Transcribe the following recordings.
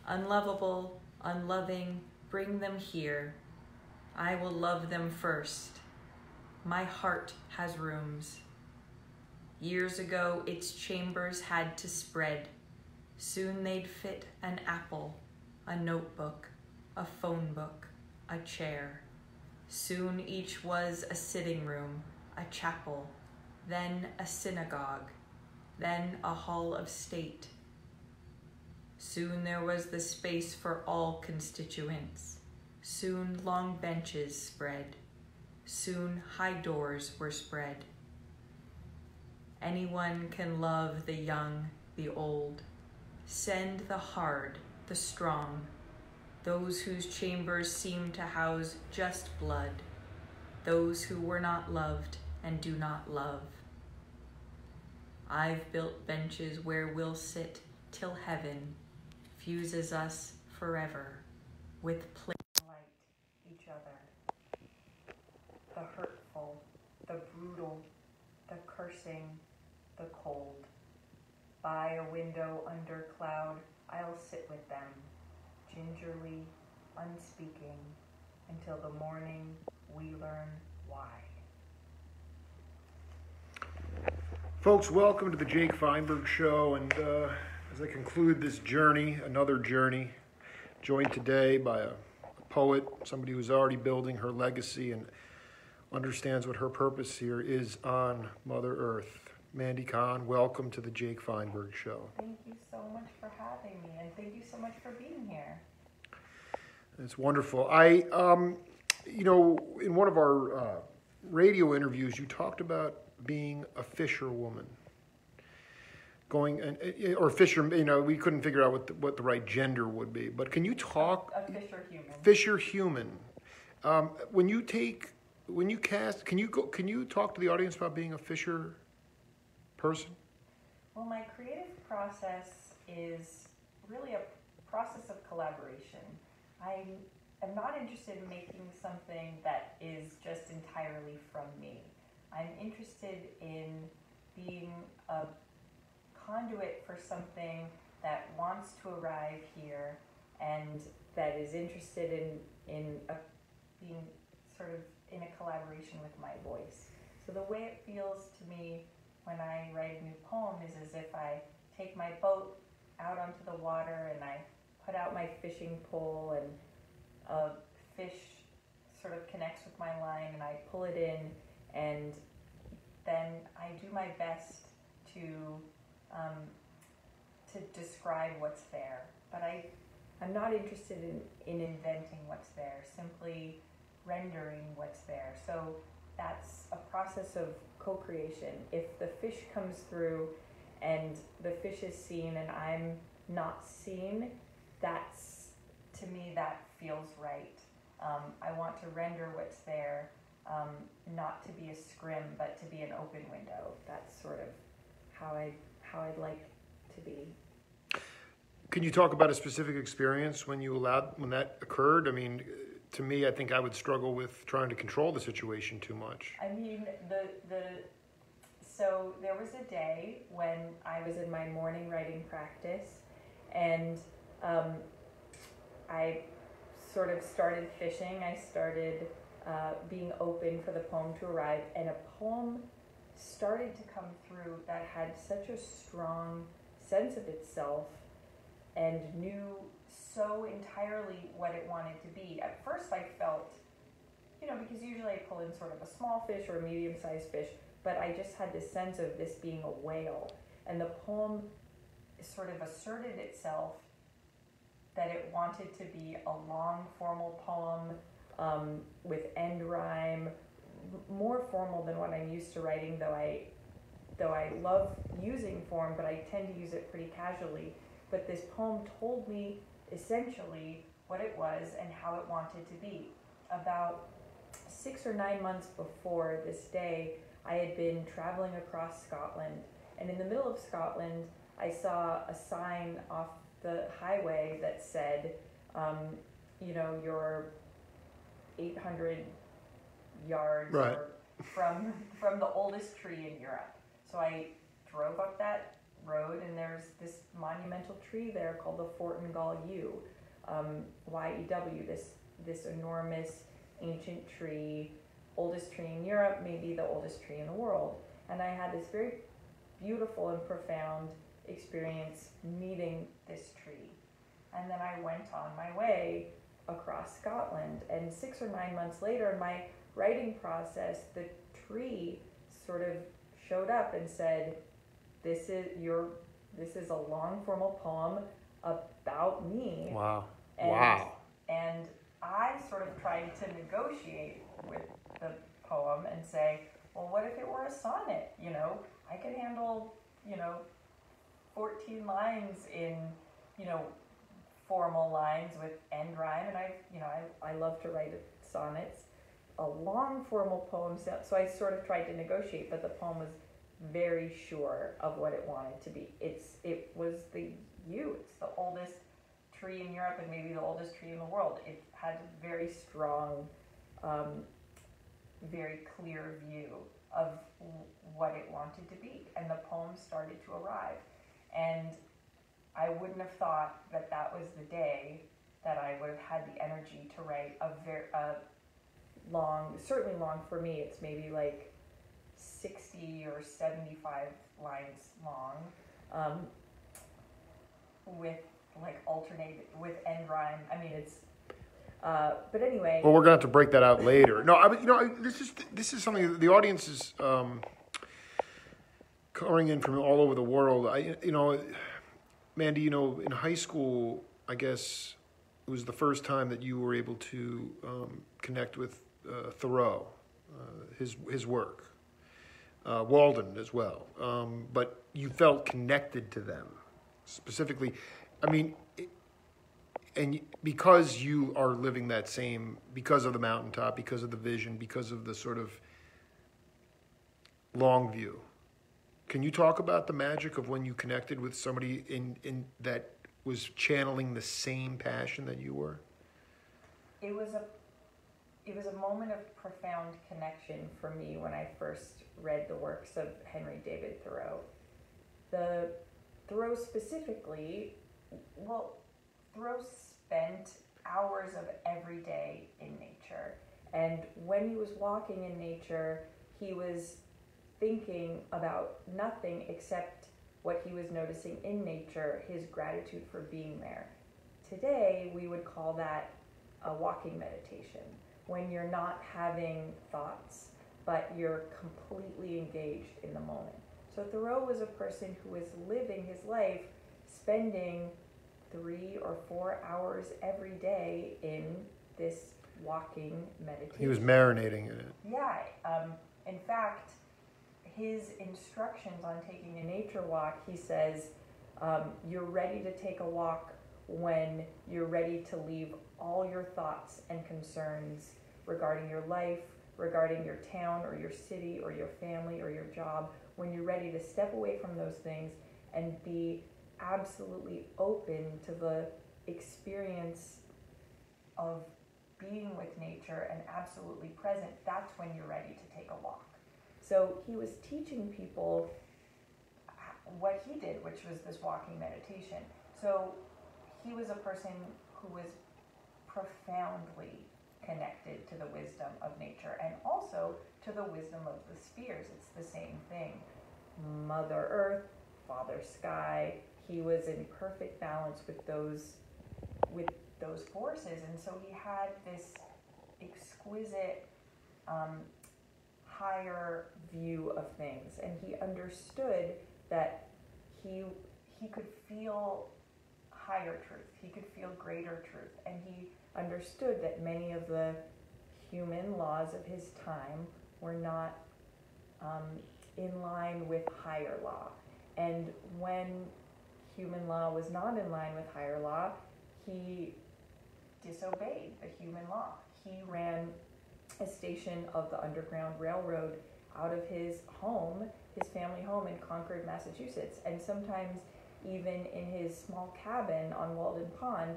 Unlovable, unloving, bring them here. I will love them first. My heart has rooms. Years ago, its chambers had to spread. Soon they'd fit an apple, a notebook, a phone book, a chair. Soon each was a sitting room, a chapel, then a synagogue, then a hall of state. Soon there was the space for all constituents. Soon long benches spread. Soon high doors were spread. Anyone can love the young, the old. Send the hard, the strong, those whose chambers seem to house just blood, those who were not loved and do not love. I've built benches where we'll sit till heaven fuses us forever with plain light each other. The hurtful, the brutal, the cursing, the cold. By a window under cloud, I'll sit with them, gingerly, unspeaking, until the morning we learn why. Folks, welcome to the Jake Feinberg Show, and as I conclude this journey, another journey, joined today by a poet, somebody who's already building her legacy and understands what her purpose here is on Mother Earth. Mandy, Kahn, welcome to the Jake Feinberg Show. Thank you so much for having me, and thank you so much for being here. It's wonderful. In one of our radio interviews, you talked about being a fisherwoman. Or fisher, we couldn't figure out what the right gender would be. But can you talk? A fisher-human. Fisher-human. When you cast, can you talk to the audience about being a fisher person? Well, my creative process is really a process of collaboration. I am not interested in making something that is just entirely from me. I'm interested in being a conduit for something that wants to arrive here and that is interested in being sort of in a collaboration with my voice. So the way it feels to me when I write a new poem is as if I take my boat out onto the water and I put out my fishing pole and a fish sort of connects with my line and I pull it in, and then I do my best to describe what's there. But I'm not interested in inventing what's there, simply rendering what's there. So that's a process of co-creation. If the fish comes through and the fish is seen and I'm not seen, to me that feels right. I want to render what's there, not to be a scrim, but to be an open window. That's sort of how I'd like to be. Can you talk about a specific experience when that occurred? I mean, to me, I think I would struggle with trying to control the situation too much. I mean, so there was a day when I was in my morning writing practice, and I sort of started fishing. I started being open for the poem to arrive, and a poem started to come through that had such a strong sense of itself and knew so entirely what it wanted to be. At first I felt, because usually I pull in sort of a small fish or a medium-sized fish, but I just had this sense of this being a whale. And the poem sort of asserted itself that it wanted to be a long formal poem with end rhyme, more formal than what I'm used to writing, though I love using form, but I tend to use it pretty casually. But this poem told me essentially what it was and how it wanted to be. About 6 or 9 months before this day, I had been traveling across Scotland, and in the middle of Scotland, I saw a sign off the highway that said, you're 800 yards right. from the oldest tree in Europe. So I drove up that road, and there's this monumental tree there called the Fortingall Yew, Y-E-W, this enormous ancient tree, oldest tree in Europe, maybe the oldest tree in the world. And I had this very beautiful and profound experience meeting this tree. And then I went on my way across Scotland, and 6 or 9 months later in my writing process, the tree sort of showed up and said, this is a long formal poem about me. Wow. And I sort of tried to negotiate with the poem and say, well, what if it were a sonnet? I could handle, 14 lines in, formal lines with end rhyme, and I love to write sonnets, a long formal poem. So I sort of tried to negotiate, but the poem was very sure of what it wanted to be. It was the yew. It's the oldest tree in Europe and maybe the oldest tree in the world. It had a very strong, very clear view of what it wanted to be, and the poem started to arrive. And I wouldn't have thought that was the day that I would have had the energy to write a long, certainly long for me, it's maybe like 60 or 75 lines long, with like alternated, with end rhyme. I mean, it's, but anyway. Well, we're gonna have to break that out later. No, this is something that the audience is calling in from all over the world. Mandy, in high school, I guess it was the first time that you were able to connect with Thoreau, his work, Walden as well. But you felt connected to them specifically. I mean, and because you are living that same, because of the mountaintop, because of the vision, because of the sort of long view. Can you talk about the magic of when you connected with somebody in that was channeling the same passion that you were? It was a moment of profound connection for me when I first read the works of Henry David Thoreau. Thoreau specifically, Thoreau spent hours of every day in nature. And when he was walking in nature, he was thinking about nothing except what he was noticing in nature, his gratitude for being there. Today, we would call that a walking meditation, when you're not having thoughts, but you're completely engaged in the moment. So Thoreau was a person who was living his life spending 3 or 4 hours every day in this walking meditation. He was marinating in it. Yeah. In fact, his instructions on taking a nature walk, he says, you're ready to take a walk when you're ready to leave all your thoughts and concerns regarding your life, regarding your town or your city or your family or your job, when you're ready to step away from those things and be absolutely open to the experience of being with nature and absolutely present, that's when you're ready to take a walk. So he was teaching people what he did, which was this walking meditation. So he was a person who was profoundly connected to the wisdom of nature and also to the wisdom of the spheres. It's the same thing. Mother Earth, Father Sky. He was in perfect balance with those forces, and so he had this exquisite higher view of things, and he understood that he could feel higher truth, he could feel greater truth, and he understood that many of the human laws of his time were not in line with higher law. And when human law was not in line with higher law, he disobeyed the human law. He ran a station of the Underground Railroad out of his home, his family home in Concord, Massachusetts, and sometimes even in his small cabin on Walden Pond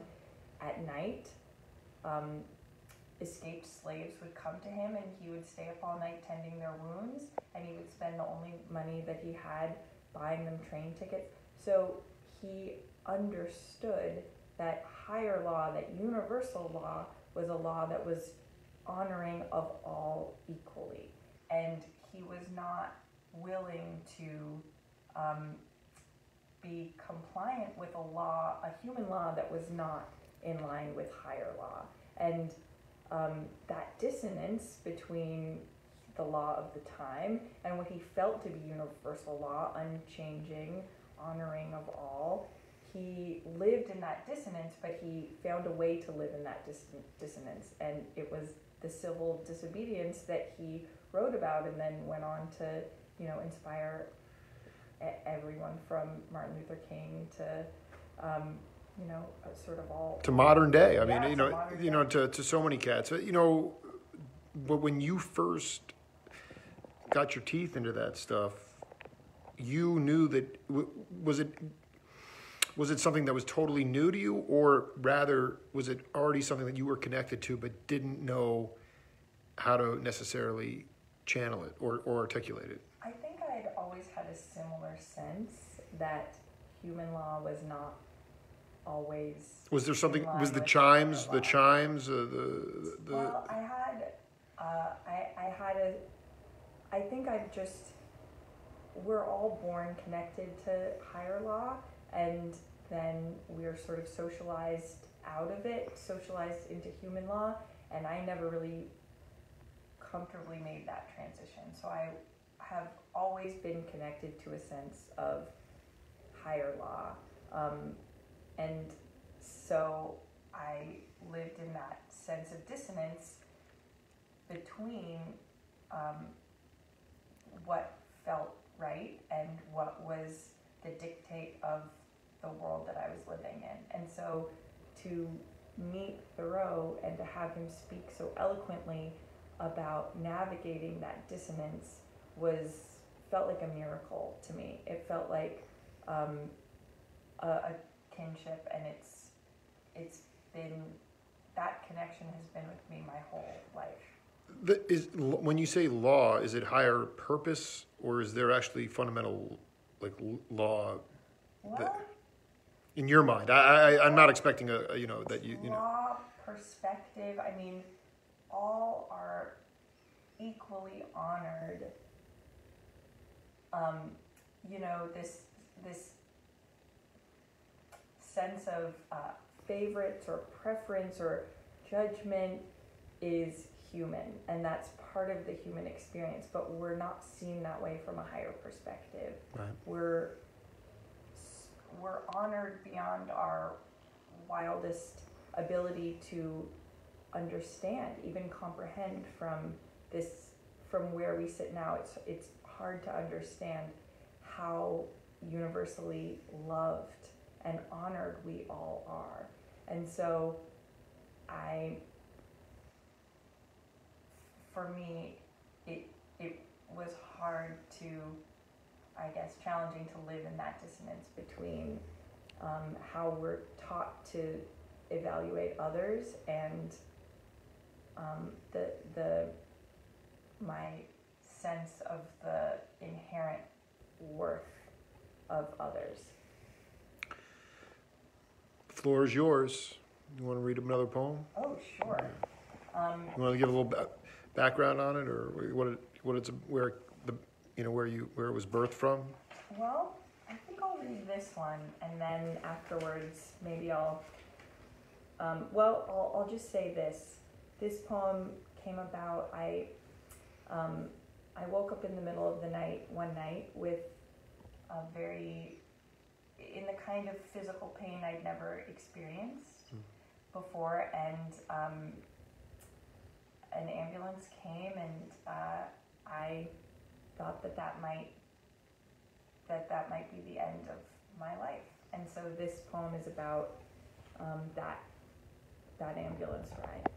at night, escaped slaves would come to him, and he would stay up all night tending their wounds, and he would spend the only money that he had buying them train tickets. So he understood that higher law, that universal law, was a law that was honoring of all equally. And he was not willing to be compliant with a human law that was not in line with higher law. And that dissonance between the law of the time and what he felt to be universal law, unchanging, honoring of all, he lived in that dissonance, but he found a way to live in that dissonance. And it was the civil disobedience that he wrote about and then went on to, inspire everyone from Martin Luther King to, sort of all to modern day. I mean, to so many cats. But when you first got your teeth into that stuff, you knew that was it something that was totally new to you, or rather was it already something that you were connected to but didn't know how to necessarily channel it or articulate it? I think I had always had a similar sense that human law was not always. Was there something? Was the chimes? The chimes? Well, I think we're all born connected to higher law, and then we're sort of socialized out of it, socialized into human law, and I never really comfortably made that transition. So I have always been connected to a sense of higher law. And so I lived in that sense of dissonance between what felt right and what was the dictate of the world that I was living in. And so to meet Thoreau and to have him speak so eloquently about navigating that dissonance felt like a miracle to me. It felt like a kinship, and it's been, that connection has been with me my whole life. When you say law, is it higher purpose, or is there actually fundamental law? Well, in your mind, I'm not expecting that you law perspective. I mean, all are equally honored. This sense of favorites or preference or judgment is human, and that's part of the human experience, but we're not seen that way from a higher perspective. Right. We're honored beyond our wildest ability to understand, even comprehend from where we sit now. It's hard to understand how universally loved and honored we all are. And so for me, it was hard to, I guess, challenging to live in that dissonance between how we're taught to evaluate others and my sense of the inherent worth of others. The floor is yours. You want to read another poem? Oh, sure. You want to give a little background on it, or where it was birthed from? Well, I think I'll read this one, and then afterwards maybe I'll just say this. This poem came about. I woke up in the middle of the night one night with in the kind of physical pain I'd never experienced before, and an ambulance came, and I thought that might be the end of my life. And so this poem is about that ambulance ride.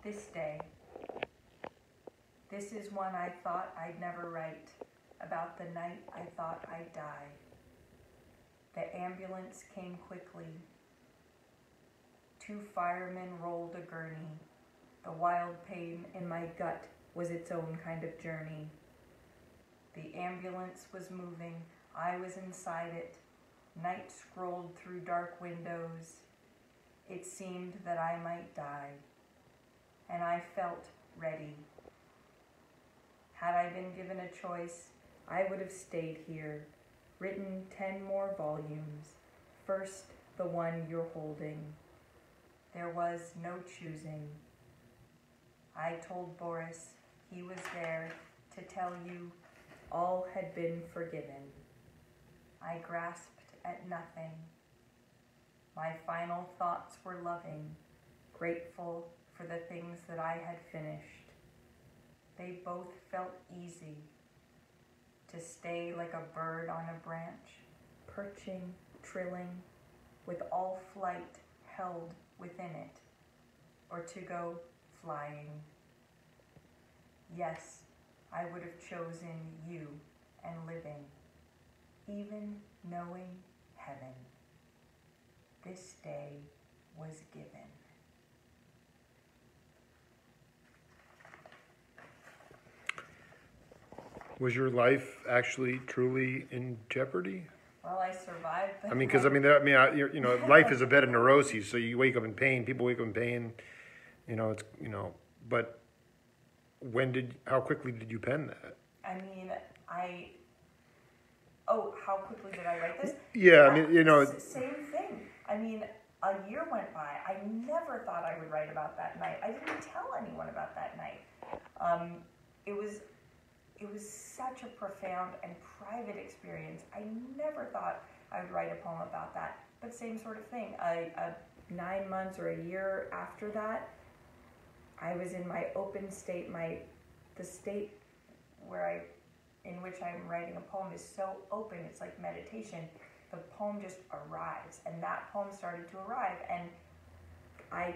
This day. This is one I thought I'd never write, about the night I thought I'd die. The ambulance came quickly. 2 firemen rolled a gurney. The wild pain in my gut was its own kind of journey. The ambulance was moving. I was inside it. Night scrolled through dark windows. It seemed that I might die, and I felt ready. Had I been given a choice, I would have stayed here, written 10 more volumes, first the one you're holding. There was no choosing. I told Boris he was there to tell you all had been forgiven. I grasped at nothing. My final thoughts were loving, grateful for the things that I had finished. They both felt easy. To stay like a bird on a branch, perching, trilling, with all flight held within it, or to go flying. Yes, I would have chosen you and living, even knowing heaven. This day was given. Was your life actually truly in jeopardy? Well, I survived. I mean, because life is a bed of neuroses. So you wake up in pain. People wake up in pain. But how quickly did you pen that? I mean, how quickly did I write this? Yeah, Same thing. I mean, a year went by. I never thought I would write about that night. I didn't tell anyone about that night. It was such a profound and private experience. I never thought I would write a poem about that. But same sort of thing. 9 months or a year after that, I was in my open state. The state in which I'm writing a poem is so open. It's like meditation. The poem just arrives, and that poem started to arrive, and I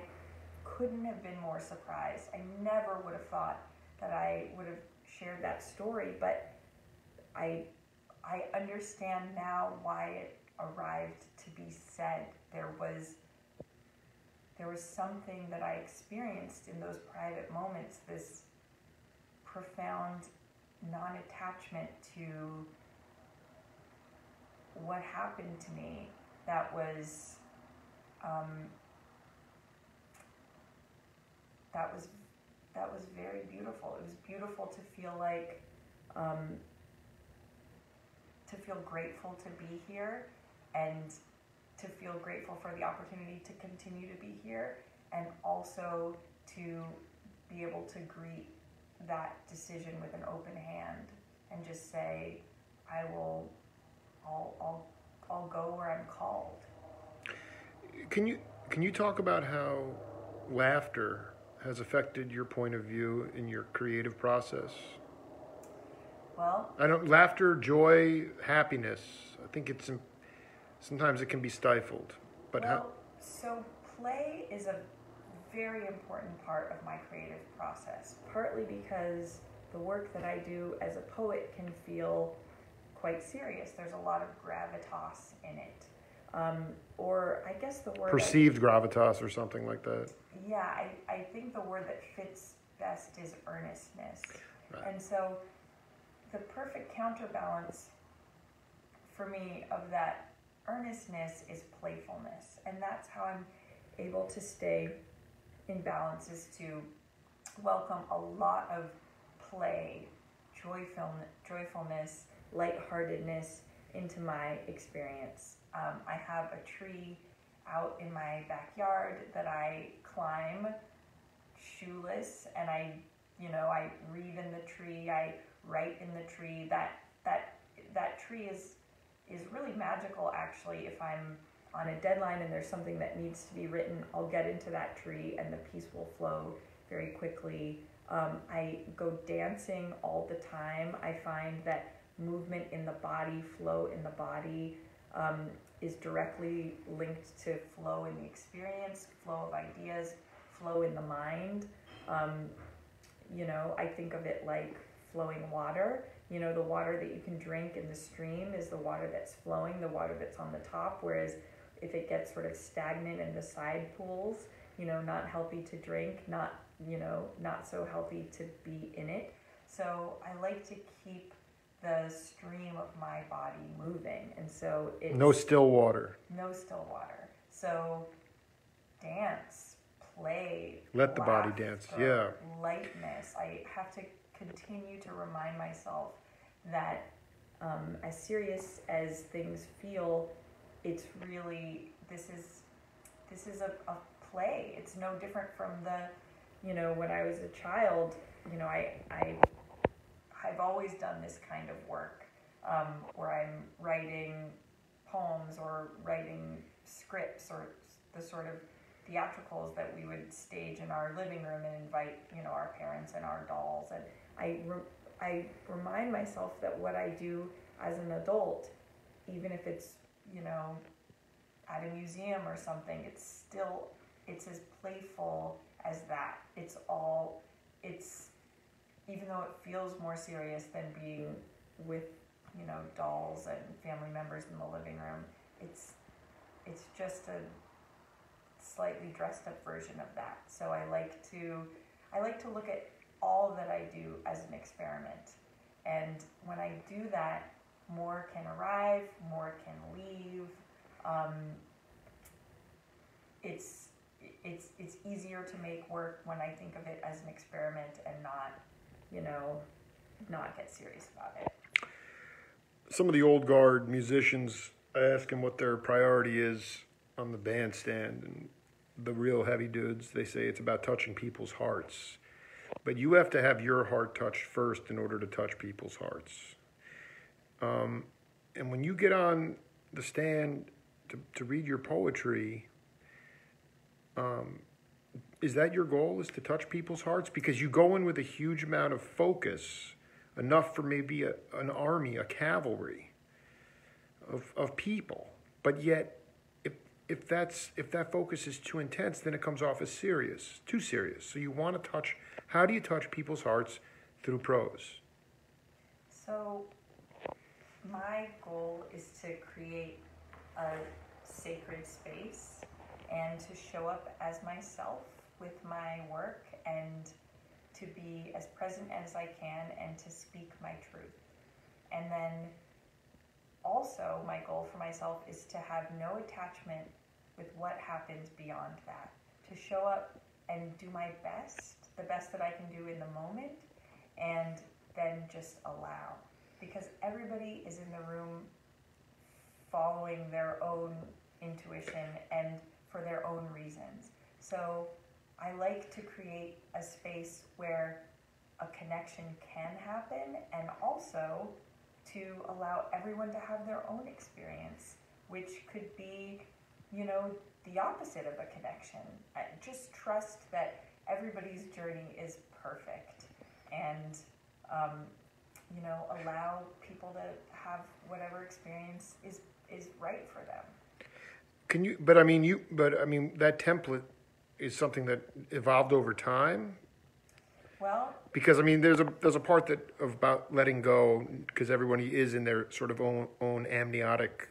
couldn't have been more surprised. I never would have thought that I would have shared that story, but I understand now why it arrived to be said. There was something that I experienced in those private moments, this profound non-attachment to what happened to me that was very beautiful. It was beautiful to feel like to feel grateful to be here, and to feel grateful for the opportunity to continue to be here, and also to be able to greet that decision with an open hand and just say, I'll go where I'm called. Can you talk about how laughter has affected your point of view in your creative process? Well, laughter, joy, happiness. I think sometimes it can be stifled. But so play is a very important part of my creative process, partly because the work that I do as a poet can feel quite serious. There's a lot of gravitas in it. Or I guess the word... Perceived gravitas or something like that. Yeah, I think the word that fits best is earnestness. Right. And so the perfect counterbalance for me of that earnestness is playfulness. And that's how I'm able to stay in balance, is to welcome a lot of play, joyfulness, lightheartedness into my experience. I have a tree out in my backyard that I climb shoeless, and I read in the tree, I write in the tree. That tree is really magical, actually. If I'm on a deadline and there's something that needs to be written, I'll get into that tree and the piece will flow very quickly. I go dancing all the time. I find that movement in the body, flow in the body, is directly linked to flow in the experience, flow of ideas, flow in the mind. I think of it like flowing water. The water that you can drink in the stream is the water that's flowing, the water that's on the top, whereas if it gets sort of stagnant in the side pools, not healthy to drink, not so healthy to be in it. So I like to keep the stream of my body moving. And so it's No still water. no still water. So dance, play, Let the body dance. Yeah. lightness. I have to continue to remind myself that as serious as things feel, it's really, this is a play. It's no different from when I was a child, I've always done this kind of work, where I'm writing poems or writing scripts or the sort of theatricals that we would stage in our living room and invite, our parents and our dolls. And I remind myself that what I do as an adult, even if it's, at a museum or something, it's as playful as that. Even though it feels more serious than being with, dolls and family members in the living room, it's just a slightly dressed up version of that. So I like to look at all that I do as an experiment. And when I do that, more can arrive, more can leave. It's easier to make work when I think of it as an experiment and not get serious about it. Some of the old guard musicians, I ask them what their priority is on the bandstand, and the real heavy dudes, they say it's about touching people's hearts. But you have to have your heart touched first in order to touch people's hearts. And when you get on the stand to read your poetry, is that your goal, is to touch people's hearts? Because you go in with a huge amount of focus, enough for maybe an army, a cavalry of people. But yet, if that focus is too intense, then it comes off as too serious. So you want to touch. How do you touch people's hearts through prose? So my goal is to create a sacred space and to show up as myself with my work and to be as present as I can and to speak my truth. And then also my goal for myself is to have no attachment with what happens beyond that. To show up and do my best, the best that I can do in the moment, and then just allow. Because everybody is in the room following their own intuition and for their own reasons. So I like to create a space where a connection can happen, and also to allow everyone to have their own experience, which could be, the opposite of a connection. I just trust that everybody's journey is perfect, and allow people to have whatever experience is right for them. That template is something that evolved over time. Well, because there's a part about letting go, because everybody is in their sort of own amniotic,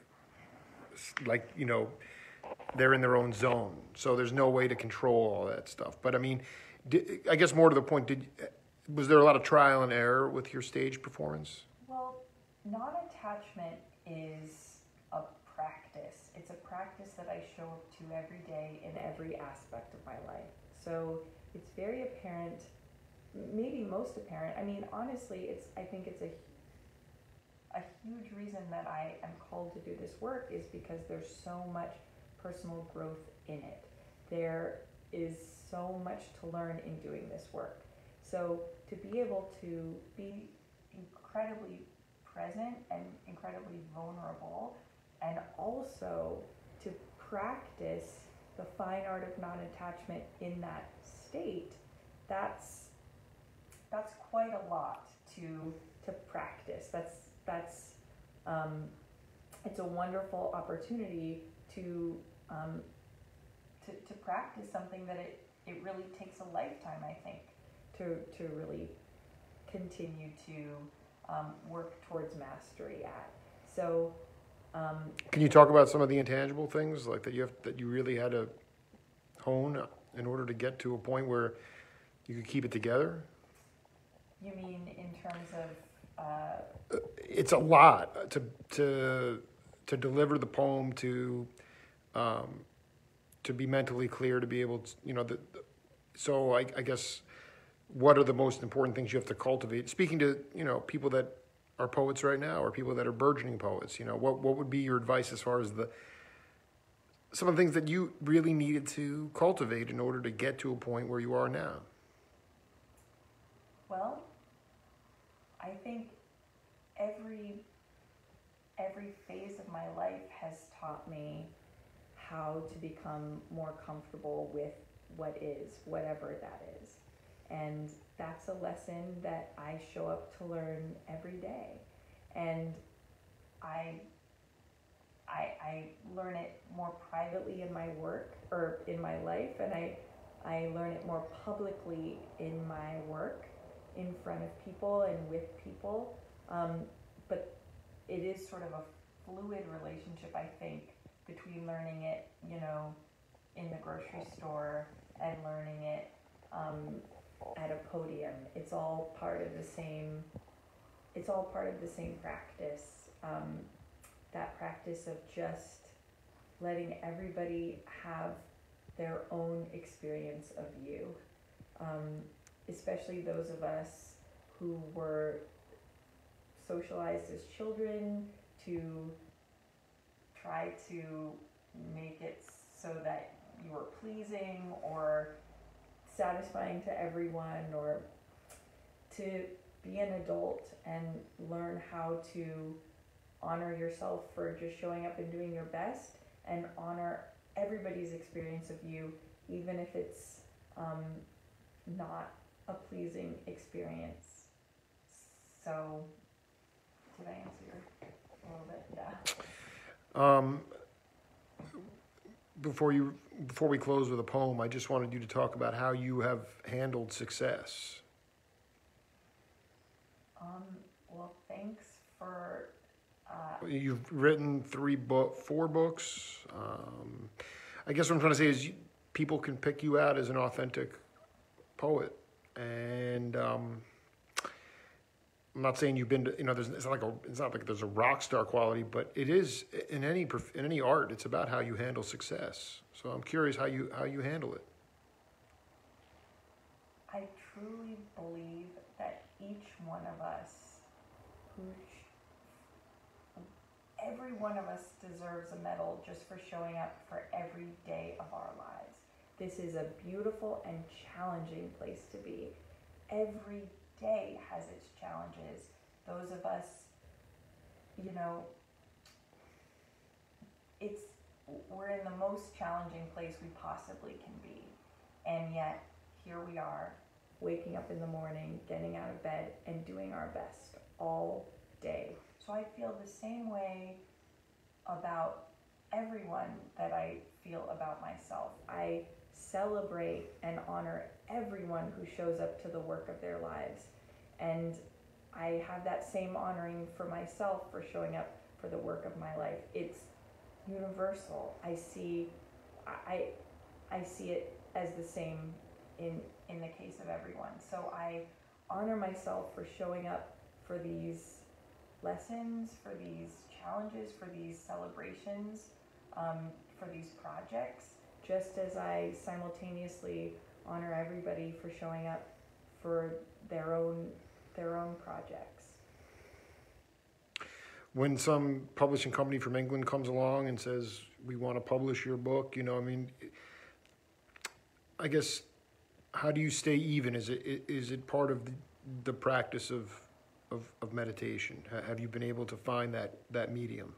they're in their own zone, so there's no way to control all that stuff. But I guess more to the point, was there a lot of trial and error with your stage performance? Well, non-attachment is a practice. It's a practice that I show up to every day in every aspect of my life. So it's very apparent, maybe most apparent. Honestly, I think it's a huge reason that I am called to do this work is because there's so much personal growth in it. There is so much to learn in doing this work. So to be able to be incredibly present and incredibly vulnerable, and also to practice the fine art of non-attachment in that state, that's quite a lot to practice. It's a wonderful opportunity to practice something that it really takes a lifetime, I think, to really continue to work towards mastery at. So, can you talk about some of the intangible things that you really had to hone in order to get to a point where you could keep it together? You mean in terms of It's a lot to deliver the poem, to be mentally clear, to be able to, so I guess, what are the most important things you have to cultivate? Speaking to, people that are poets right now, or people that are burgeoning poets, what would be your advice as far as some of the things that you really needed to cultivate in order to get to a point where you are now? Well, I think every phase of my life has taught me how to become more comfortable with what is, whatever that is. And that's a lesson that I show up to learn every day. And I learn it more privately in my work or in my life, and I learn it more publicly in my work, in front of people and with people. But it is sort of a fluid relationship, I think, between learning it, in the grocery store and learning it at a podium. It's all part of the same practice. That practice of just letting everybody have their own experience of you, especially those of us who were socialized as children to try to make it so that you were pleasing or satisfying to everyone, or to be an adult and learn how to honor yourself for just showing up and doing your best, and honor everybody's experience of you, even if it's not a pleasing experience. So, did I answer your a little bit? Yeah. Before we close with a poem, I just wanted you to talk about how you have handled success. Well, thanks for. You've written 4 books. I guess what I'm trying to say is people can pick you out as an authentic poet, and I'm not saying you've been to, it's not like there's a rock star quality, but it is in any art. It's about how you handle success. So I'm curious how you handle it. I truly believe that each one of us, every one of us deserves a medal just for showing up for every day of our lives. This is a beautiful and challenging place to be. Every day has its challenges. Those of us, we're in the most challenging place we possibly can be. And yet, here we are, waking up in the morning, getting out of bed, and doing our best all day. So I feel the same way about everyone that I feel about myself. I celebrate and honor everyone who shows up to the work of their lives. And I have that same honoring for myself for showing up for the work of my life. It's universal. I see it as the same in the case of everyone. So I honor myself for showing up for these lessons, for these challenges, for these celebrations, for these projects, just as I simultaneously honor everybody for showing up for their own projects. When some publishing company from England comes along and says, we want to publish your book, I guess, how do you stay even? Is it part of the practice of meditation? Have you been able to find that medium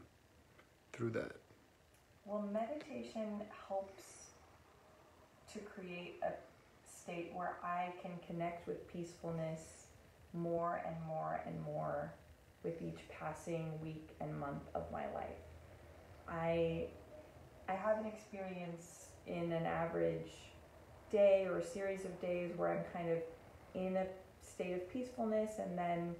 through that? Well, meditation helps to create a state where I can connect with peacefulness more and more and more with each passing week and month of my life. I have an experience in an average day or a series of days where I'm kind of in a state of peacefulness and then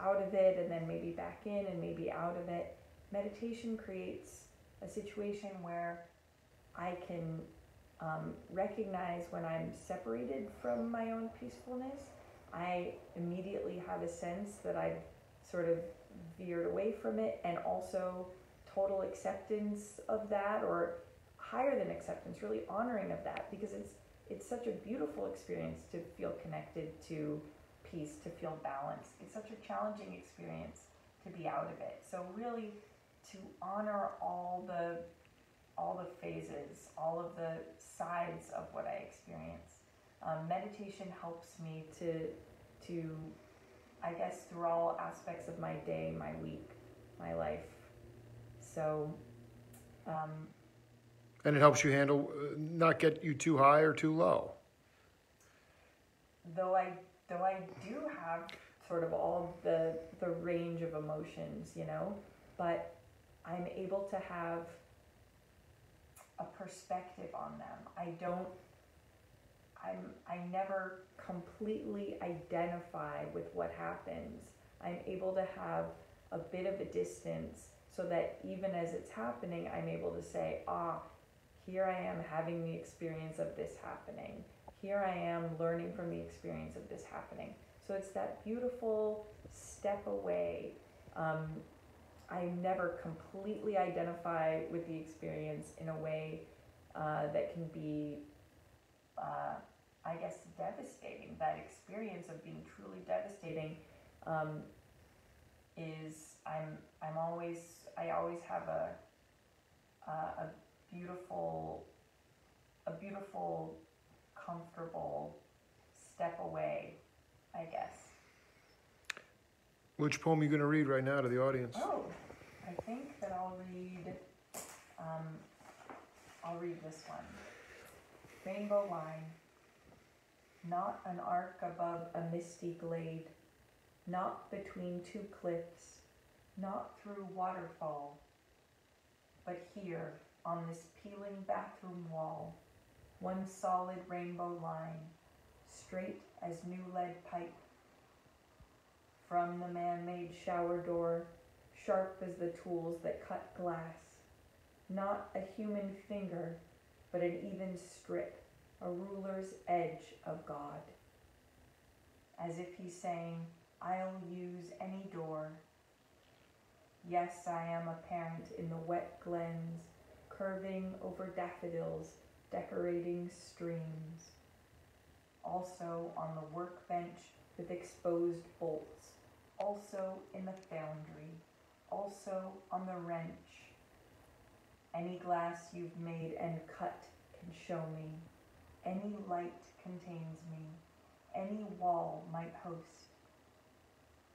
out of it, and then maybe back in and maybe out of it. Meditation creates a situation where I can recognize when I'm separated from my own peacefulness. I immediately have a sense that I've sort of veered away from it, and also total acceptance of that, or higher than acceptance, really honoring of that, because it's such a beautiful experience to feel connected to peace, to feel balance. It's such a challenging experience to be out of it. So really to honor all the phases, all of the sides of what I experience. Meditation helps me to, I guess, through all aspects of my day, my week, my life. So, and it helps you handle, not get you too high or too low. Though I do have sort of all the range of emotions, but I'm able to have a perspective on them. I never completely identify with what happens. I'm able to have a bit of a distance, so that even as it's happening, I'm able to say, here I am having the experience of this happening. Here I am learning from the experience of this happening. So it's that beautiful step away. I never completely identify with the experience in a way that can be, I guess, devastating. That experience of being truly devastating is I always have a beautiful, comfortable step away, I guess. Which poem are you going to read right now to the audience? Oh, I think that I'll read this one. Rainbow line. Not an arc above a misty glade, not between two cliffs, not through waterfall, but here on this peeling bathroom wall, one solid rainbow line, straight as new lead pipe. From the man-made shower door, sharp as the tools that cut glass, not a human finger, but an even strip, a ruler's edge of God. As if he's saying, I'll use any door. Yes, I am a parent in the wet glens, curving over daffodils, decorating streams. Also on the workbench with exposed bolts, also in the foundry, also on the wrench. Any glass you've made and cut can show me. Any light contains me. Any wall might host.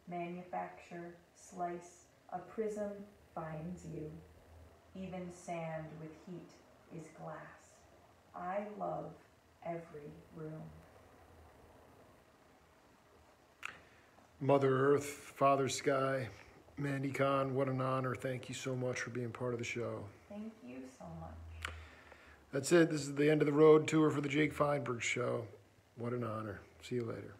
Manufacture, slice, a prism finds you. Even sand with heat is glass. I love every room. Mother Earth, Father Sky, Mandy, Kahn, what an honor. Thank you so much for being part of the show. Thank you so much. That's it. This is the end of the road tour for the Jake Feinberg Show. What an honor. See you later.